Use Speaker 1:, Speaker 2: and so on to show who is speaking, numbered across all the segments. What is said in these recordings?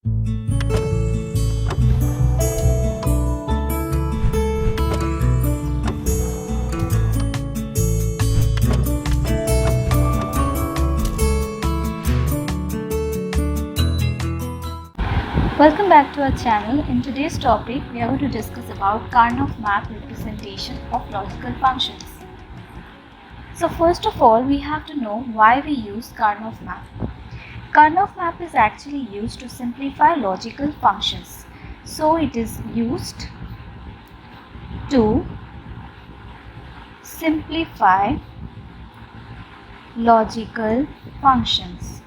Speaker 1: Welcome back to our channel. In today's topic, we are going to discuss about Karnaugh map representation of logical functions. So first of all, we have to know why we use Karnaugh map. Karnaugh map is actually used to simplify logical functions. So it is used to simplify logical functions.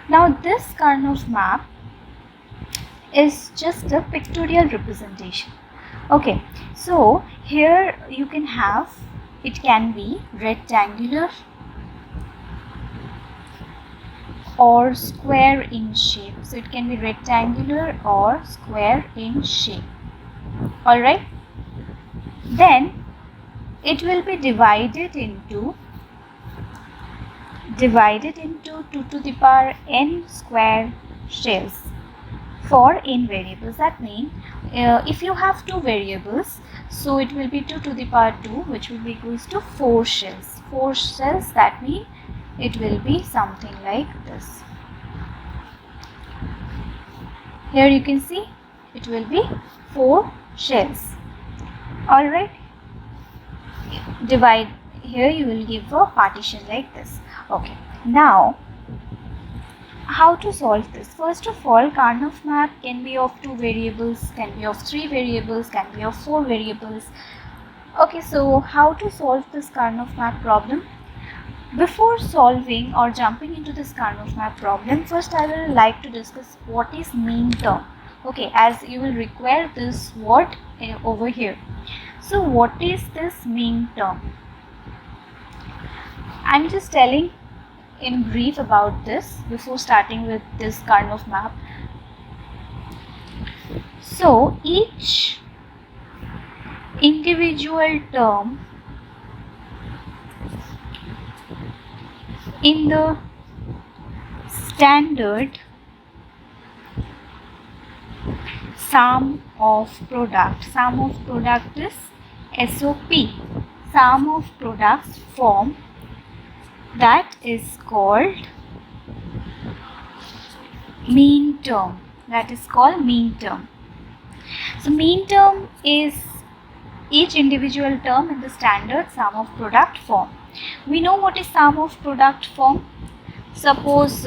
Speaker 1: Now this Karnaugh map is just a pictorial representation. Okay, so here you can have, it can be rectangular or square in shape. So it can be rectangular or square in shape. Alright, then it will be divided into 2 to the power n square shells for n variables. That means if you have 2 variables, so it will be 2 to the power 2, which will be equals to 4 shells. 4 shells, that means it will be something like this. Here you can see it will be 4 shells. Alright, divide, here you will give a partition like this. Okay, now how to solve this? First of all, Karnaugh map can be of 2 variables, can be of 3 variables, can be of 4 variables. Okay, so how to solve this Karnaugh map problem? Before solving or jumping into this Karnaugh map problem, first I will like to discuss what is mean term. Okay, as you will require this word over here. So what is this mean term? I'm just telling in brief about this before starting with this Karnaugh map. So each individual term in the standard sum of product is SOP, sum of products form, that is called mean term. That is called mean term. So mean term is each individual term in the standard sum of product form. We know what is sum of product form. Suppose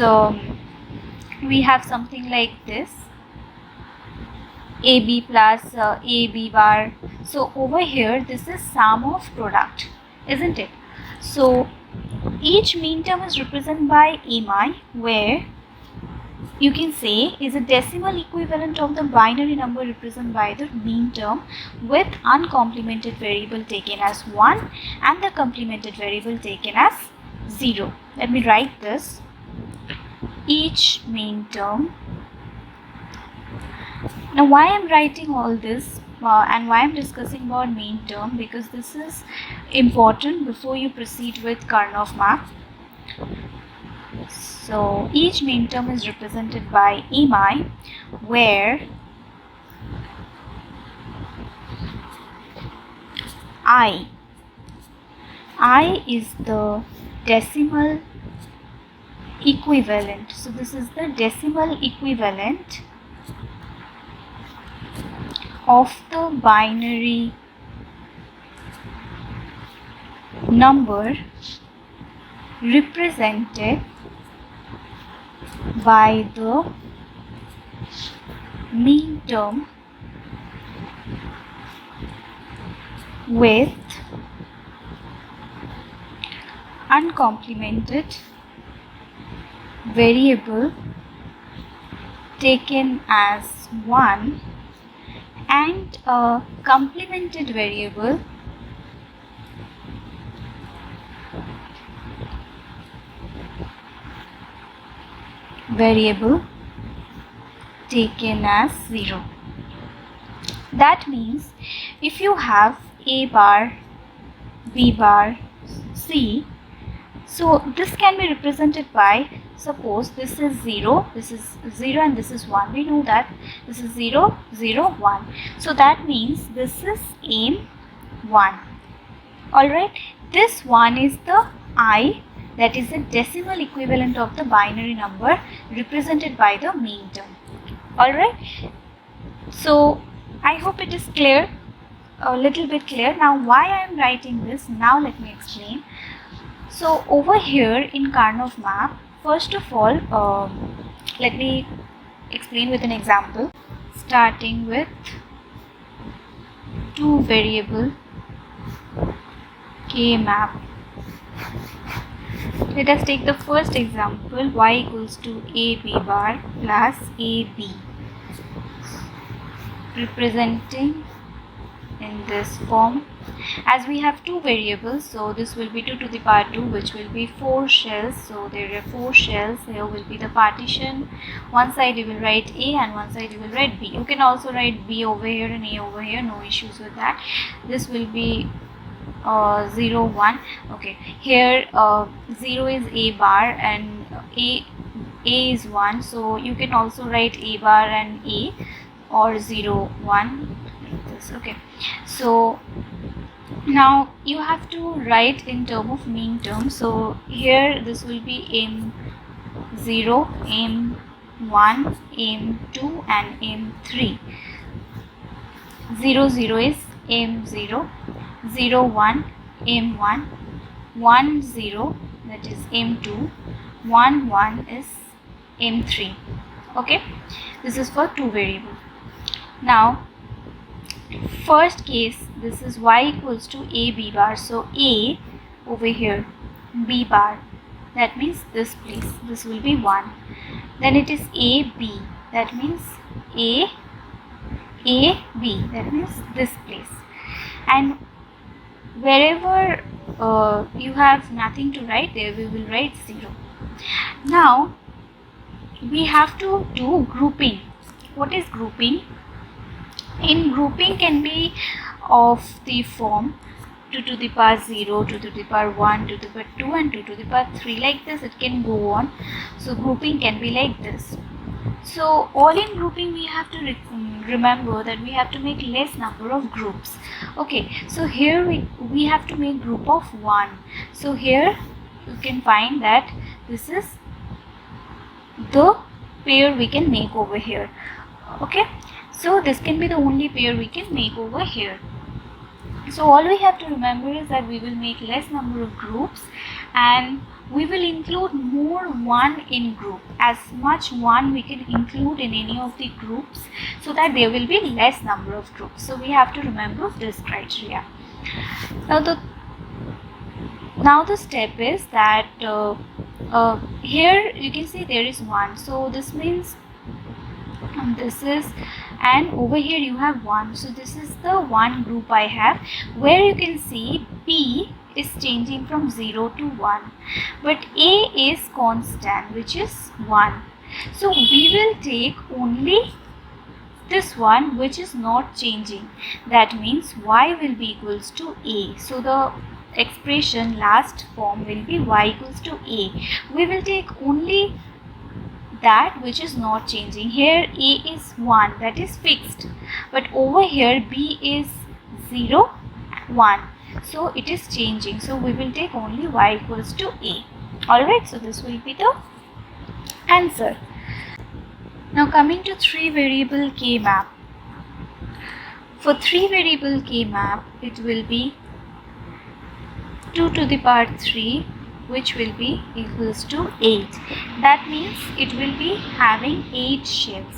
Speaker 1: we have something like this, AB plus AB bar. So over here this is sum of product, isn't it? So each mean term is represented by AMI, where you can say is a decimal equivalent of the binary number represented by the mean term with uncomplemented variable taken as 1 and the complemented variable taken as 0. Let me write this. Each mean term. Now why I am writing all this and why I am discussing about mean term, because this is important before you proceed with Karnaugh map. So each mean term is represented by AMI, where I is the decimal equivalent. So this is the decimal equivalent of the binary number represented by the mean term with uncomplemented variable taken as 1 and a complemented variable taken as 0. That means if you have A bar, B bar, C, so this can be represented by suppose this is 0, this is 0 and this is 1. We know that this is 0, 0, 1. So that means this is aim 1. Alright, this 1 is the I, that is the decimal equivalent of the binary number represented by the main term. Alright, so I hope it is clear, a little bit clear. Now why I am writing this, now let me explain. So over here in Karnaugh map, first of all, let me explain with an example, starting with two variable K map. Let us take the first example, y equals to AB bar plus AB, representing in this form. As we have two variables, so this will be 2 to the power 2, which will be 4 shells. So there are 4 shells. Here will be the partition. One side you will write A and one side you will write B. You can also write B over here and A over here, no issues with that. This will be 0, 1. Okay, here 0 is A bar and A is 1. So you can also write A bar and A, or 0, 1 like this. Okay, so now you have to write in term of mean term. So here this will be M0, M1, M2 and M3. 0, 0 is M0, 0, 1, M1, 1, 0, that is M2, 1, 1 is M3. Okay, this is for two variable. Now first case, this is y equals to AB bar. So A over here, B bar, that means this place, this will be 1. Then it is AB, that means A, B, that means this place. And wherever you have nothing to write, there we will write 0. Now we have to do grouping. What is grouping? In grouping can be of the form 2 to the power 0, 2 to the power 1, 2 to the power 2 and 2 to the power 3, like this it can go on. So grouping can be like this. So all in grouping we have to remember that we have to make less number of groups. Okay, so here we have to make group of 1. So here you can find that this is the pair we can make over here. Okay, so this can be the only pair we can make over here. So all we have to remember is that we will make less number of groups and we will include more 1 in group, as much 1 we can include in any of the groups, so that there will be less number of groups. So we have to remember this criteria. Now the step is that here you can see there is 1, so this means this is, and over here you have 1, so this is the one group I have, where you can see B is changing from 0 to 1, but A is constant, which is 1. So we will take only this one which is not changing. That means y will be equals to A. So the expression last form will be y equals to A. We will take only that which is not changing. Here A is 1, that is fixed, but over here B is 0, 1, so it is changing. So we will take only y equals to A. Alright, so this will be the answer. Now coming to 3 variable K map. For 3 variable K map, it will be 2 to the power 3, which will be equals to 8. That means it will be having 8 shells.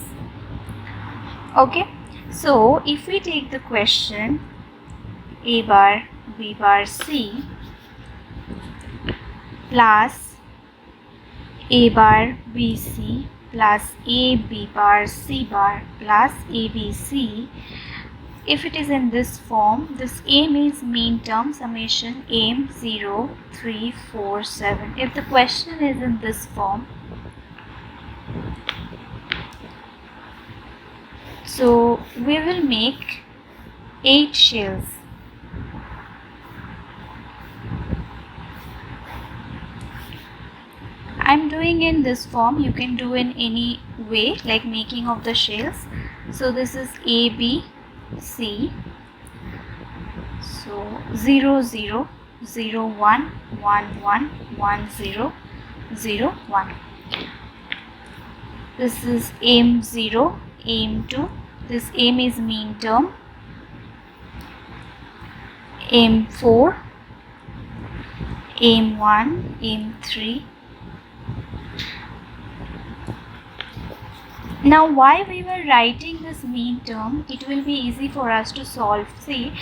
Speaker 1: Okay, so if we take the question A bar, B bar, C plus A bar, B, C plus A, B bar, C bar plus A, B, C. If it is in this form, this aim is mean term summation aim 0, 3, 4, 7. If the question is in this form, so we will make 8 shells. I am doing doing in this form, you can do in any way, like making of the shells. So this is A, B, C. So 0, 0, 0, 1, 1, 1, 1, 0, 0, 1. This is aim 0, aim 2. This aim is mean term. Aim 4, aim 1, aim 3. Now why we were writing this mean term, it will be easy for us to solve. See,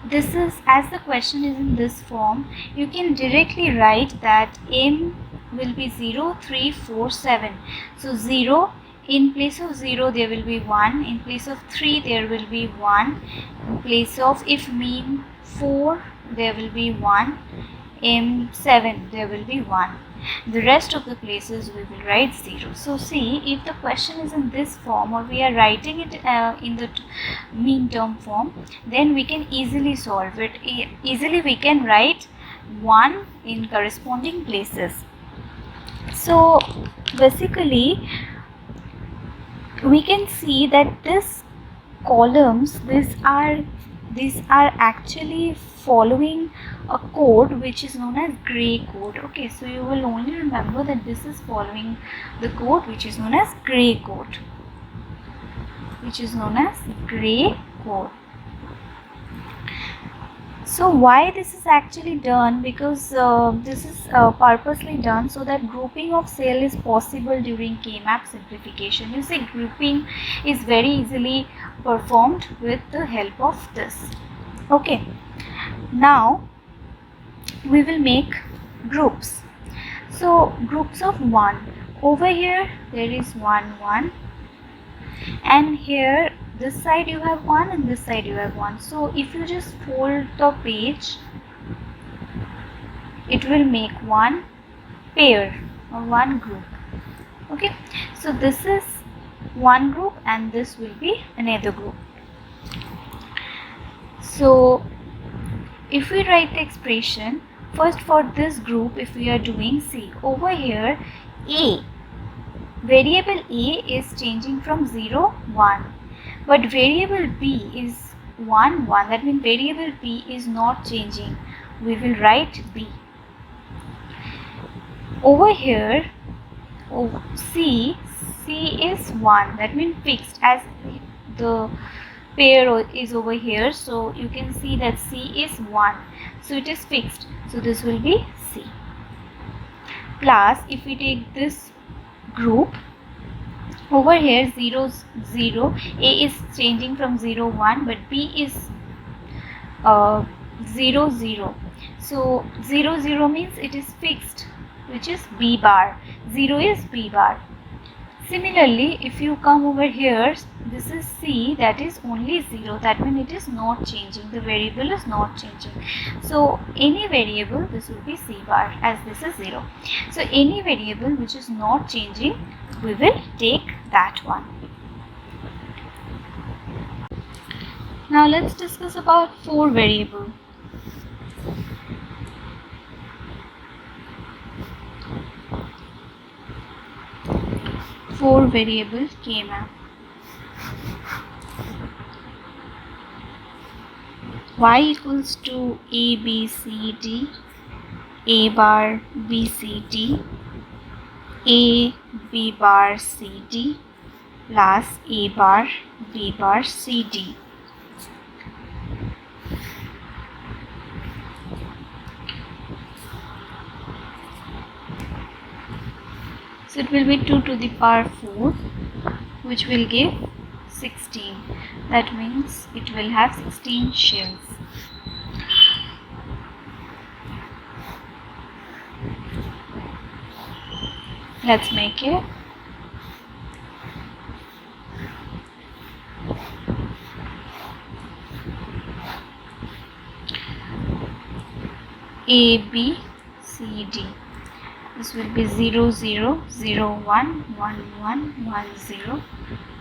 Speaker 1: this is, as the question is in this form, you can directly write that aim will be 0, 3, 4, 7. So 0, in place of 0 there will be 1, in place of 3 there will be 1, in place of, if mean 4 there will be 1, aim 7 there will be 1. The rest of the places we will write 0. So see, if the question is in this form, or we are writing it in the mean term form, then we can easily solve it. Easily we can write 1 in corresponding places. So basically we can see that this columns, these are actually following a code which is known as gray code. Okay, so you will only remember that this is following the code which is known as gray code, So why this is actually done? Because this is purposely done so that grouping of cell is possible during K-map simplification. You see, grouping is very easily performed with the help of this. Okay, now we will make groups. So groups of 1. Over here there is 1, 1, and here this side you have 1 and this side you have 1. So if you just fold the page, it will make one pair or one group. Okay, so this is one group and this will be another group. So if we write the expression, first for this group, if we are doing, see over here, A, variable A is changing from 0, 1, but variable B is 1, 1. That means variable B is not changing. We will write B. Over here, C is 1. That means fixed, as the pair is over here. So you can see that C is 1. So it is fixed. So this will be C. Plus, if we take this group, over here 0, 0, A is changing from 0, 1, but B is 0, 0. So 0, 0 means it is fixed, which is B bar. 0 is B bar. Similarly, if you come over here, this is C, that is only 0. That means it is not changing. The variable is not changing. So any variable, this will be C bar, as this is 0. So any variable which is not changing, we will take that one. Now let's discuss about 4 variable. Four variable K-map. Y equals to A, B, C, D, A bar, B, C, D, A, B bar, C, D, plus A bar, B bar, C, D. So it will be 2 to the power 4, which will give 16. That means it will have 16 shells. Let's make it. A, B, C, D. This will be 0, 0, 0, 1, 1, 1, 1, 0,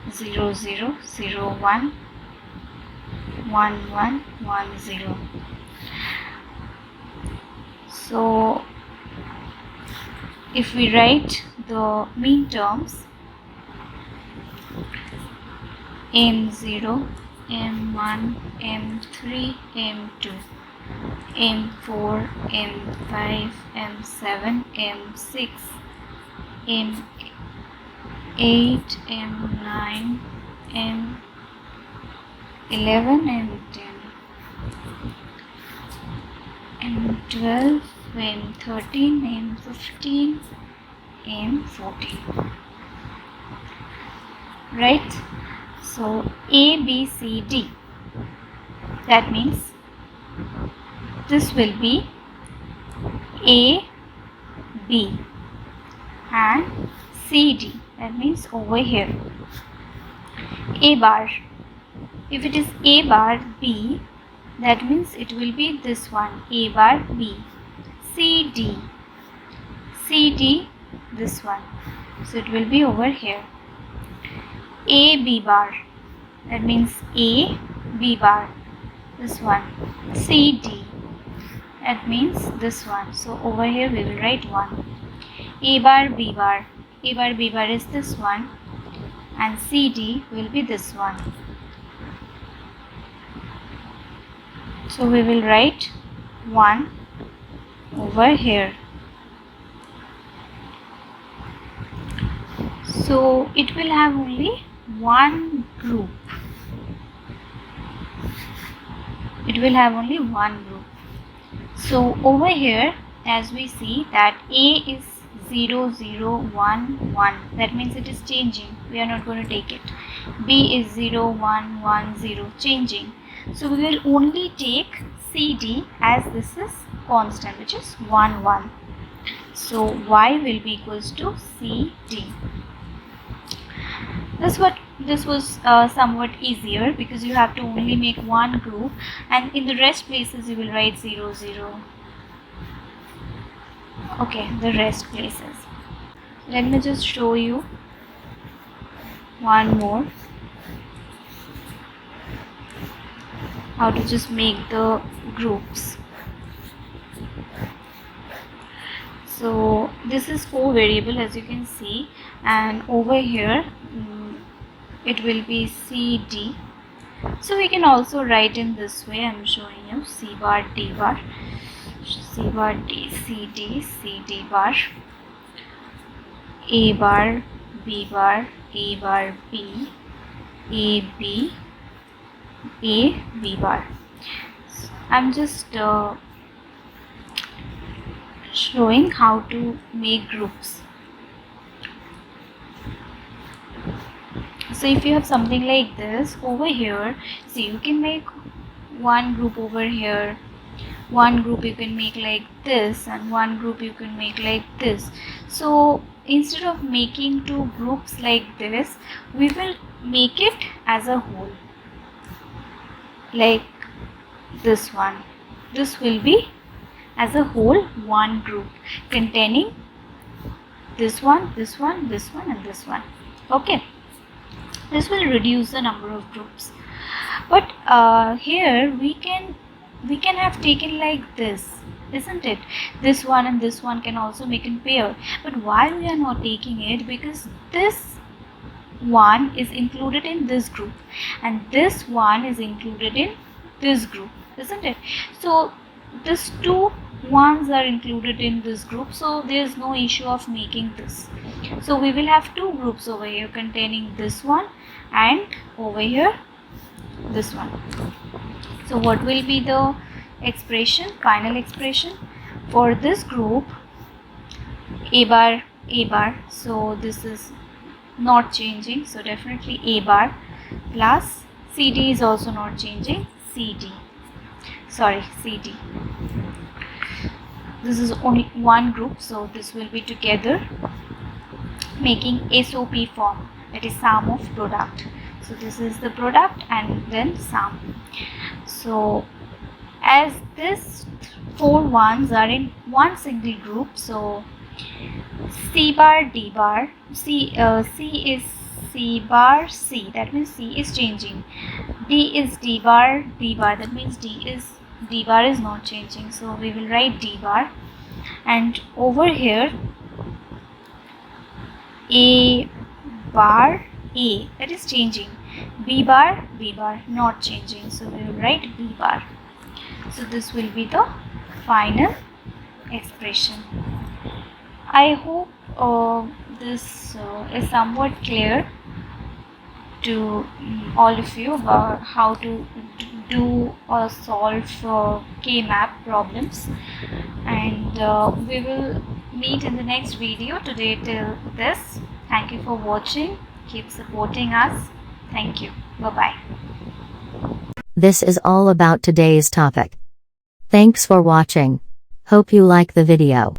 Speaker 1: 0, 0, 0, 1, 1, 1, 1, 0. So if we write the mean terms, M0, M1, M3, M2, M4, M5, M7, M6, M8, M9, M11, M10, M12, M13, M15, M14. Right? So A, B, C, D. That means this will be A, B and C, D. That means over here. A bar. If it is A bar B, that means it will be this one. A bar B. C, D. C, D, this one. So it will be over here. A, B bar. That means A, B bar. This one. C, D. That means this one. So over here we will write 1. A bar, B bar. A bar, B bar is this one. And C, D will be this one. So we will write 1 over here. So it will have only one group. It will have only one group. So over here, as we see that A is 0, 0, 1, 1. That means it is changing. We are not going to take it. B is 0, 1, 1, 0, changing. So we will only take CD as this is constant, which is 1, 1. So Y will be equals to CD. This was somewhat easier because you have to only make one group, and in the rest places you will write 0, 0. Okay, the rest places. Let me just show you one more how to just make the groups. So this is 4 variable, as you can see, and over here it will be C, D. So we can also write in this way. I am showing you C bar, D bar, C bar, D, C, D, C, D bar, A bar, B bar, A bar, B, A, B, A, B bar. So I'm just showing how to make groups. So if you have something like this over here, so you can make one group over here, one group you can make like this, and one group you can make like this. So instead of making two groups like this, we will make it as a whole, like this one. This will be as a whole one group containing this one, this one, this one, and this one. Okay, this will reduce the number of groups. But here we can have taken like this, isn't it? This one and this one can also make in pair. But why we are not taking it? Because this one is included in this group and this one is included in this group, isn't it? So these two ones are included in this group, so there is no issue of making this. So we will have two groups over here containing this one and over here this one. So what will be the expression, final expression for this group? A bar, A bar. So this is not changing, so definitely A bar, plus CD is also not changing, CD. Sorry, CD. This is only one group, so this will be together making SOP form, that is sum of product. So this is the product and then sum. So as this 4 ones are in one single group, so C bar, D bar, C is C bar, C, that means C is changing. D is D bar, D bar, that means D bar is not changing, so we will write D bar. And over here A bar, A, that is changing. B bar, not changing. So we will write B bar. So this will be the final expression. I hope this is somewhat clear to all of you about how to do or solve K-map problems, and we will meet in the next video. Today till this, thank you for watching, keep supporting us, thank you, bye bye.
Speaker 2: This is all about today's topic. Thanks for watching. Hope you like the video.